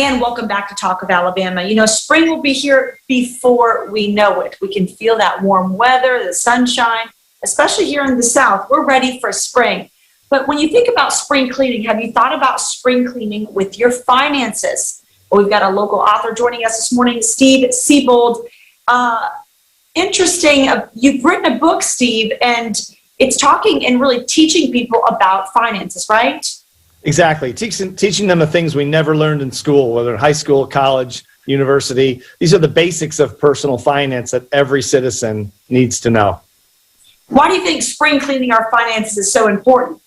And welcome back to Talk of Alabama. You know, spring will be here before we know it. We can feel that warm weather, the sunshine, especially here in the South. We're ready for spring. But when you think about spring cleaning, have you thought about spring cleaning with your finances? Well, we've got a local author joining us this morning, Steve Siebold. Interesting. You've written a book, Steve, and it's talking and really teaching people about finances, right? Exactly. Teaching them the things we never learned in school, whether in high school, college, university. These are the basics of personal finance that every citizen needs to know. Why do you think spring cleaning our finances is so important?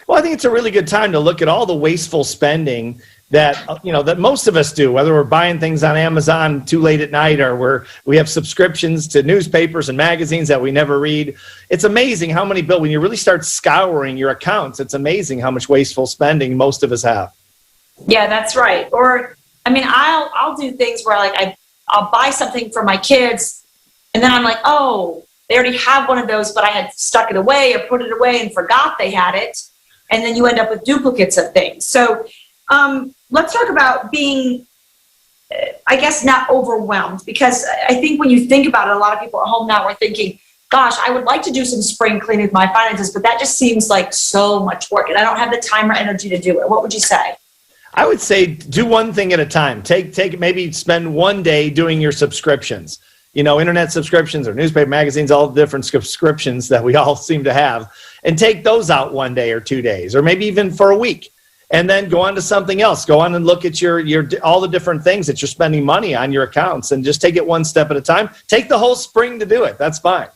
Well, I think it's a really good time to look at all the wasteful spending that most of us do, whether we're buying things on Amazon too late at night or we have subscriptions to newspapers and magazines that we never read. It's amazing how many bills, when you really start scouring your accounts, it's amazing how much wasteful spending most of us have. Yeah, that's right. Or, I mean, I'll do things where I'll buy something for my kids and then I'm like, oh, they already have one of those, but I had stuck it away or put it away and forgot they had it. And then you end up with duplicates of things. So, let's talk about being, I guess, not overwhelmed, because I think when you think about it, a lot of people at home now are thinking, gosh, I would like to do some spring cleaning with my finances, but that just seems like so much work and I don't have the time or energy to do it. What would you say? I would say do one thing at a time. Maybe spend one day doing your subscriptions. You know, internet subscriptions or newspaper, magazines, all the different subscriptions that we all seem to have, and take those out one day or 2 days, or maybe even for a week. And then go on to something else. Go on and look at your all the different things that you're spending money on your accounts, and just take it one step at a time. Take the whole spring to do it. That's fine.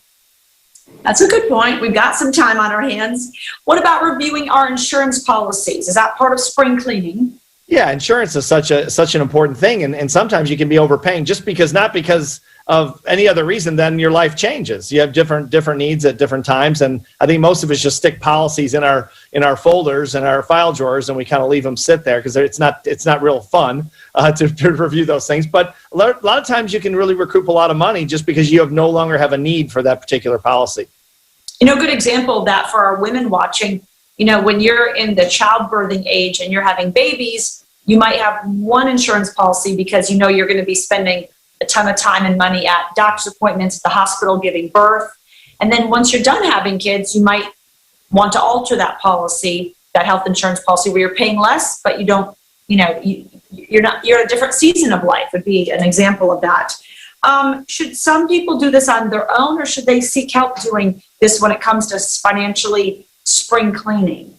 That's a good point. We've got some time on our hands. What about reviewing our insurance policies? Is that part of spring cleaning? Yeah, insurance is such an important thing, and sometimes you can be overpaying not because of any other reason. Then your life changes. You have different needs at different times, and I think most of us just stick policies in our folders and our file drawers, and we kind of leave them sit there because it's not real fun to review those things. But a lot of times you can really recoup a lot of money just because you no longer have a need for that particular policy. You know, a good example of that for our women watching. You know, when you're in the childbirthing age and you're having babies, you might have one insurance policy because you know you're going to be spending a ton of time and money at doctor's appointments, at the hospital, giving birth. And then once you're done having kids, you might want to alter that policy, that health insurance policy, where you're paying less, but you don't, you're at a different season of life would be an example of that. Should some people do this on their own, or should they seek help doing this when it comes to financially spring cleaning?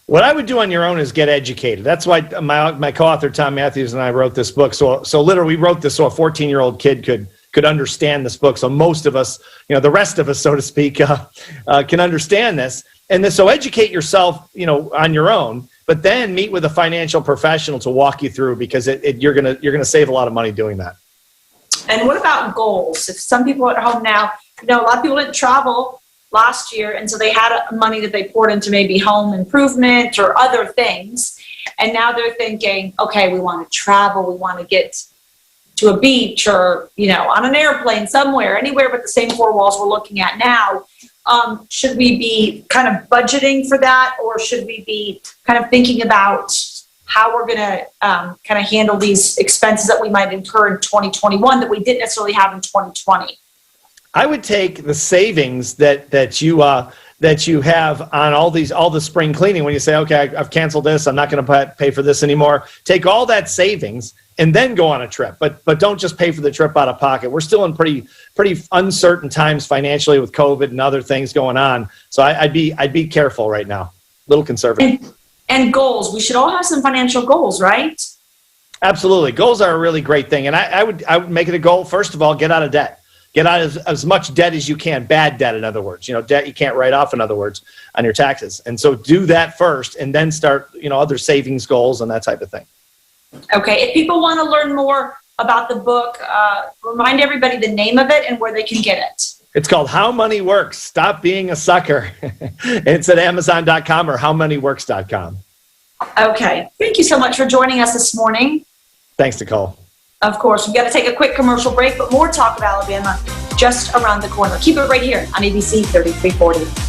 What I would do on your own is get educated. That's why my co-author Tom Matthews and I wrote this book. So literally we wrote this so a 14-year-old kid could understand this book. So most of us, the rest of us, so to speak, can understand this. And so educate yourself, on your own, but then meet with a financial professional to walk you through, because you're gonna save a lot of money doing that. And what about goals? If some people at home now, a lot of people didn't travel last year, and so they had money that they poured into maybe home improvement or other things, and now they're thinking, okay, we want to travel, we want to get to a beach or on an airplane somewhere, anywhere but the same four walls we're looking at now. Should we be kind of budgeting for that, or should we be kind of thinking about how we're going to kind of handle these expenses that we might incur in 2021 that we didn't necessarily have in 2020? I would take the savings that you have on all the spring cleaning. When you say, okay, I've canceled this, I'm not going to pay for this anymore. Take all that savings and then go on a trip. But don't just pay for the trip out of pocket. We're still in pretty uncertain times financially with COVID and other things going on. So I'd be careful right now. A little conservative. And goals. We should all have some financial goals, right? Absolutely. Goals are a really great thing. And I would make it a goal, first of all, get out of debt. Get out of as much debt as you can, bad debt, in other words. Debt you can't write off, in other words, on your taxes. And so do that first, and then start, other savings goals and that type of thing. Okay. If people want to learn more about the book, remind everybody the name of it and where they can get it. It's called How Money Works. Stop Being a Sucker. It's at Amazon.com or HowMoneyWorks.com. Okay. Thank you so much for joining us this morning. Thanks, Nicole. Of course, we've got to take a quick commercial break, but more Talk of Alabama just around the corner. Keep it right here on ABC 3340.